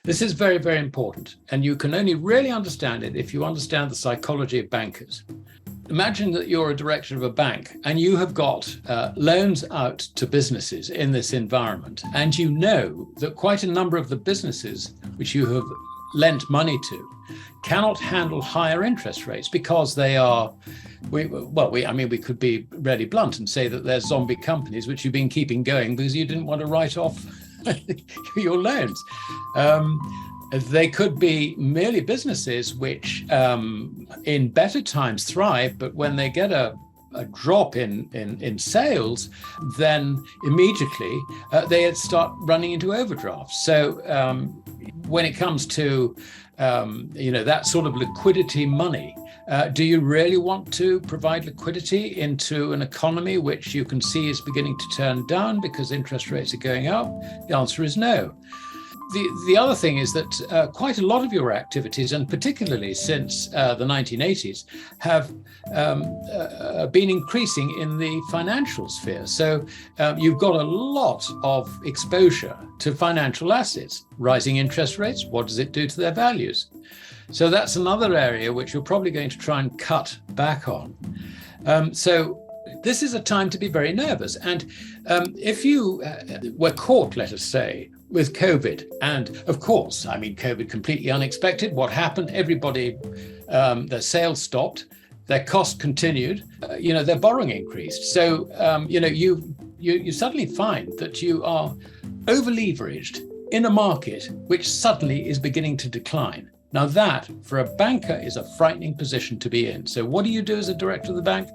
This is very, very important. And you can only really understand it if you understand the psychology of bankers. Imagine that you're a director of a bank and you have got loans out to businesses in this environment. And you know that quite a number of the businesses which you have lent money to cannot handle higher interest rates because they are, we could be really blunt and say that they're zombie companies which you've been keeping going because you didn't want to write off your loans. They could be merely businesses which in better times thrive, but when they get a drop in sales, then immediately they start running into overdrafts. So when it comes to that sort of liquidity money, do you really want to provide liquidity into an economy which you can see is beginning to turn down because interest rates are going up? The answer is no. The other thing is that quite a lot of your activities, and particularly since the 1980s, have been increasing in the financial sphere. So you've got a lot of exposure to financial assets. Rising interest rates, what does it do to their values? So that's another area which you're probably going to try and cut back on. So this is a time to be very nervous. And if you were caught, let us say, with COVID, and of course, COVID completely unexpected. What happened? Everybody, their sales stopped, their cost continued, their borrowing increased. So, you suddenly find that you are over-leveraged in a market which suddenly is beginning to decline. Now that, for a banker, is a frightening position to be in. So what do you do as a director of the bank?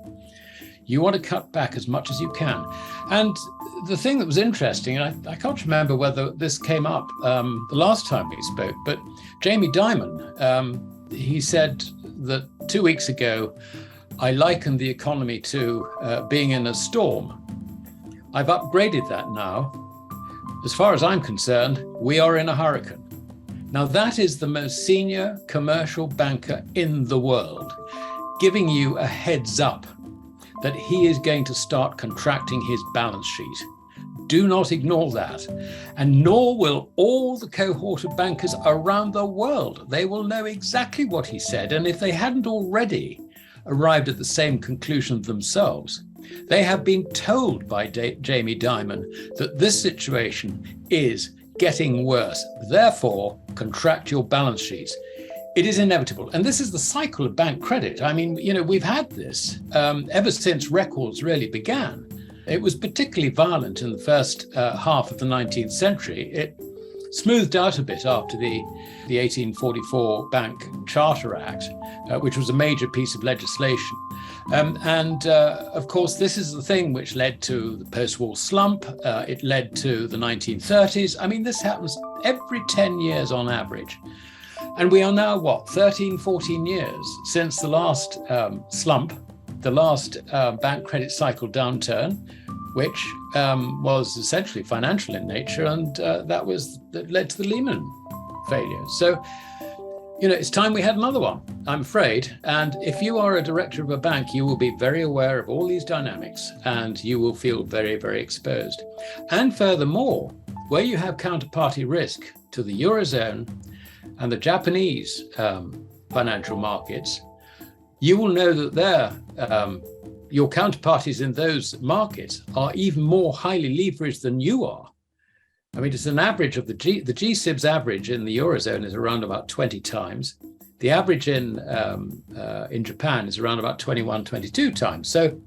You want to cut back as much as you can. And the thing that was interesting, and I can't remember whether this came up the last time we spoke, but Jamie Dimon, he said that 2 weeks ago, I likened the economy to being in a storm. I've upgraded that now. As far as I'm concerned, we are in a hurricane. Now that is the most senior commercial banker in the world, giving you a heads up that he is going to start contracting his balance sheet. Do not ignore that. And nor will all the cohort of bankers around the world. They will know exactly what he said. And if they hadn't already arrived at the same conclusion themselves, they have been told by Jamie Dimon that this situation is getting worse. Therefore, contract your balance sheets. It is inevitable. And this is the cycle of bank credit. We've had this ever since records really began. It was particularly violent in the first half of the 19th century. It smoothed out a bit after the 1844 Bank Charter Act, which was a major piece of legislation. Of course, this is the thing which led to the post-war slump. It led to the 1930s. This happens every 10 years on average. And we are now, 13, 14 years since the last slump, the last bank credit cycle downturn, which was essentially financial in nature, and that led to the Lehman failure. So, it's time we had another one, I'm afraid. And if you are a director of a bank, you will be very aware of all these dynamics, and you will feel very, very exposed. And furthermore, where you have counterparty risk to the Eurozone and the Japanese financial markets, you will know that your counterparties in those markets are even more highly leveraged than you are. It's an average of the G-SIBs average in the Eurozone is around about 20 times. The average in Japan is around about 21, 22 times. So,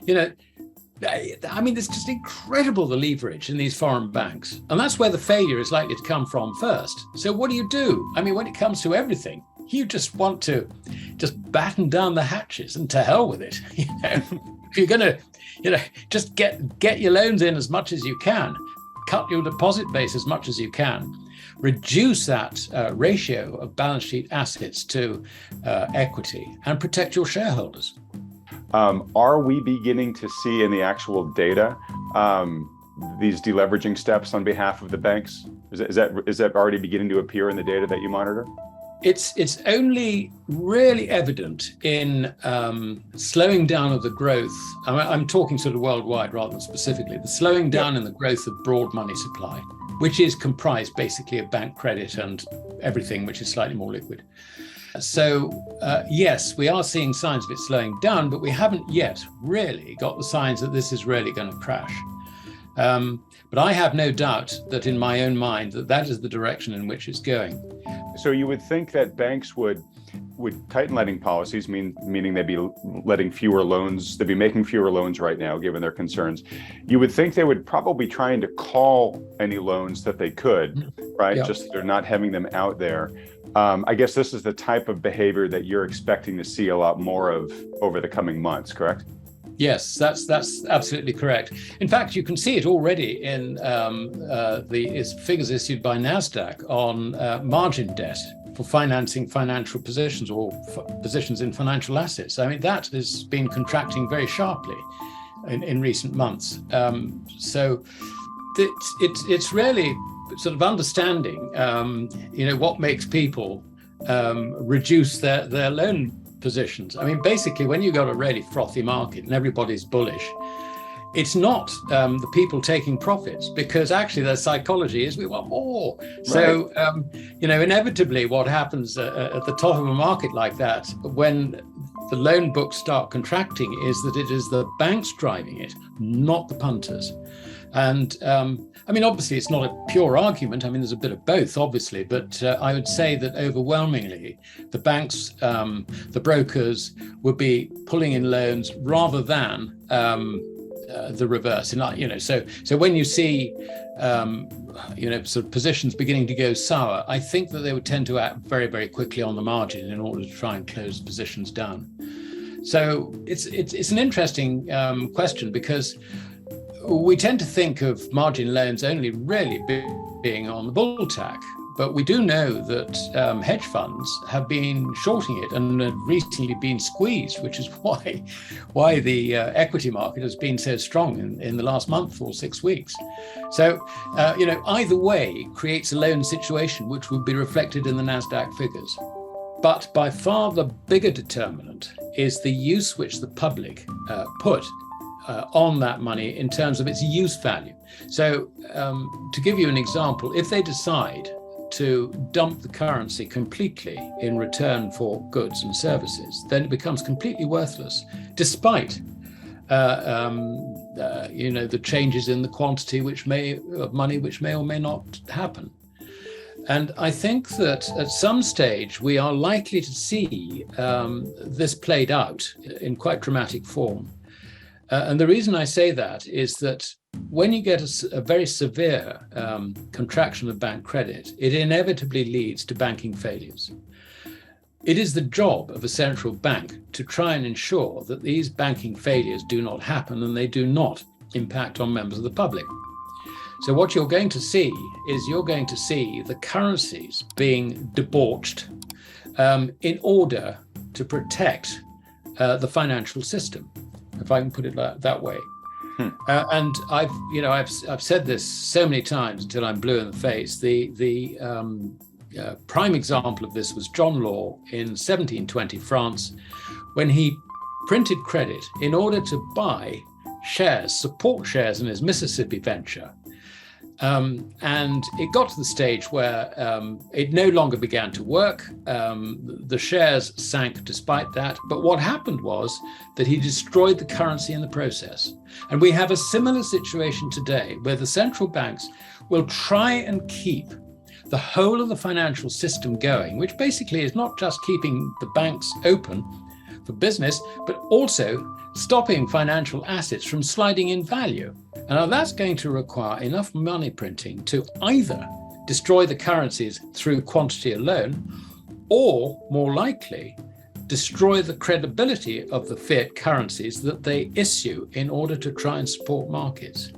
it's just incredible, the leverage in these foreign banks. And that's where the failure is likely to come from first. So what do? When it comes to everything, you just want to just batten down the hatches and to hell with it. If you're going to, just get your loans in as much as you can, cut your deposit base as much as you can, reduce that ratio of balance sheet assets to equity, and protect your shareholders. Are we beginning to see in the actual data these deleveraging steps on behalf of the banks? Is that already beginning to appear in the data that you monitor? It's only really evident in slowing down of the growth. I'm talking sort of worldwide rather than specifically. The slowing down in the growth of broad money supply, which is comprised basically of bank credit and everything which is slightly more liquid. So yes, we are seeing signs of it slowing down, but we haven't yet really got the signs that this is really going to crash. But I have no doubt that in my own mind that is the direction in which it's going. So you would think that banks would tighten lending policies, meaning they'd be letting fewer loans, they'd be making fewer loans right now, given their concerns. You would think they would probably trying to call any loans that they could, right? Yeah. Just they're not having them out there. I guess this is the type of behavior that you're expecting to see a lot more of over the coming months, correct? Yes, that's absolutely correct. In fact, you can see it already in the figures issued by NASDAQ on margin debt for financing financial positions or positions in financial assets. I mean, that has been contracting very sharply in recent months. So it's really sort of understanding, what makes people reduce their loan positions. I mean, basically, when you've got a really frothy market and everybody's bullish, it's not the people taking profits, because actually their psychology is we want more. Right. So, inevitably what happens at the top of a market like that, when the loan books start contracting, is that it is the banks driving it, not the punters. And obviously it's not a pure argument. I mean, there's a bit of both, obviously, but I would say that overwhelmingly the banks, the brokers would be pulling in loans rather than the reverse. And, so when you see, sort of positions beginning to go sour, I think that they would tend to act very, very quickly on the margin in order to try and close positions down. So it's an interesting question, because we tend to think of margin loans only really being on the bull tack, but we do know that hedge funds have been shorting it and have recently been squeezed, which is why the equity market has been so strong in the last month or 6 weeks. So, either way creates a loan situation which would be reflected in the NASDAQ figures. But by far the bigger determinant is the use which the public put on that money in terms of its use value. So to give you an example, if they decide to dump the currency completely in return for goods and services, then it becomes completely worthless, despite the changes in the quantity of money which may or may not happen. And I think that at some stage we are likely to see this played out in quite dramatic form. And the reason I say that is that when you get a very severe contraction of bank credit, it inevitably leads to banking failures. It is the job of a central bank to try and ensure that these banking failures do not happen and they do not impact on members of the public. So what you're going to see is the currencies being debauched in order to protect the financial system, if I can put it that way. And I've said this so many times until I'm blue in the face. The prime example of this was John Law in 1720 France, when he printed credit in order to buy support shares in his Mississippi venture. And it got to the stage where it no longer began to work. The shares sank despite that. But what happened was that he destroyed the currency in the process. And we have a similar situation today, where the central banks will try and keep the whole of the financial system going, which basically is not just keeping the banks open for business, but also stopping financial assets from sliding in value. And now that's going to require enough money printing to either destroy the currencies through quantity alone, or more likely, destroy the credibility of the fiat currencies that they issue in order to try and support markets.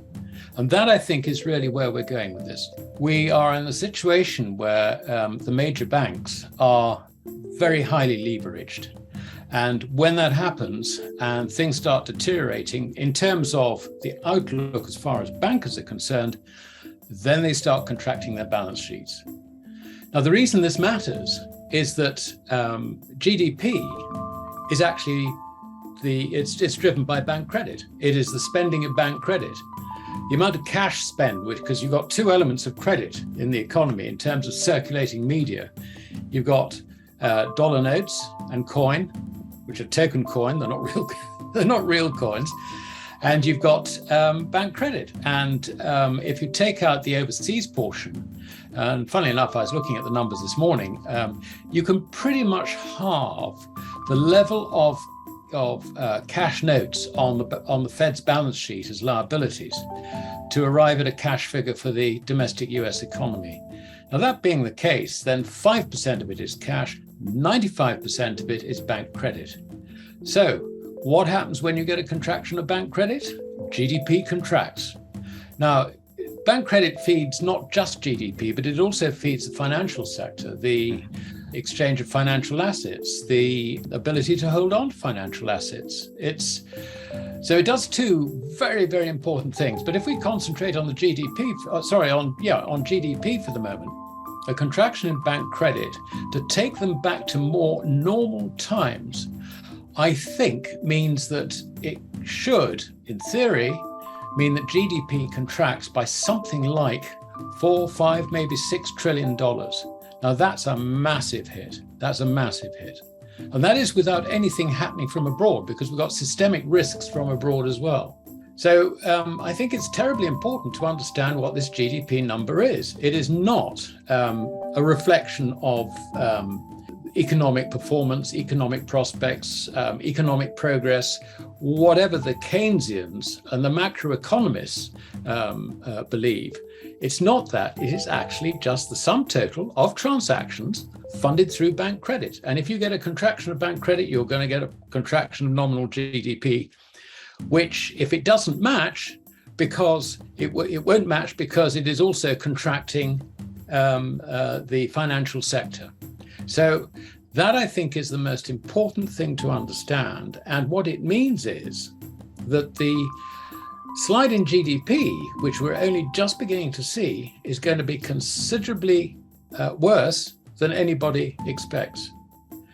And that, I think, is really where we're going with this. We are in a situation where the major banks are very highly leveraged. And when that happens and things start deteriorating in terms of the outlook as far as bankers are concerned, then they start contracting their balance sheets. Now, the reason this matters is that GDP is actually it's driven by bank credit. It is the spending of bank credit. The amount of cash spent, because you've got two elements of credit in the economy in terms of circulating media. You've got dollar notes and coin, which are token coin. They're not real. They're not real coins. And you've got bank credit. And if you take out the overseas portion, and funnily enough, I was looking at the numbers this morning, you can pretty much halve the level of cash notes on the Fed's balance sheet as liabilities to arrive at a cash figure for the domestic US economy. Now, that being the case, then 5% of it is cash, 95% of it is bank credit. So what happens when you get a contraction of bank credit? GDP contracts. Now, bank credit feeds not just GDP, but it also feeds the financial sector, the exchange of financial assets, the ability to hold on to financial assets. So it does two very, very important things. But if we concentrate on the on GDP for the moment, a contraction in bank credit to take them back to more normal times, I think means that it should, in theory, mean that GDP contracts by something like $4, $5, maybe $6 trillion. Now that's a massive hit. That's a massive hit. And that is without anything happening from abroad, because we've got systemic risks from abroad as well. So I think it's terribly important to understand what this GDP number is. It is not a reflection of economic performance, economic prospects, economic progress, whatever the Keynesians and the macroeconomists believe. It's not that. It is actually just the sum total of transactions funded through bank credit. And if you get a contraction of bank credit, you're going to get a contraction of nominal GDP, which, if it doesn't match, because it won't match because it is also contracting the financial sector. So that, I think, is the most important thing to understand. And what it means is that the slide in GDP, which we're only just beginning to see, is going to be considerably worse than anybody expects.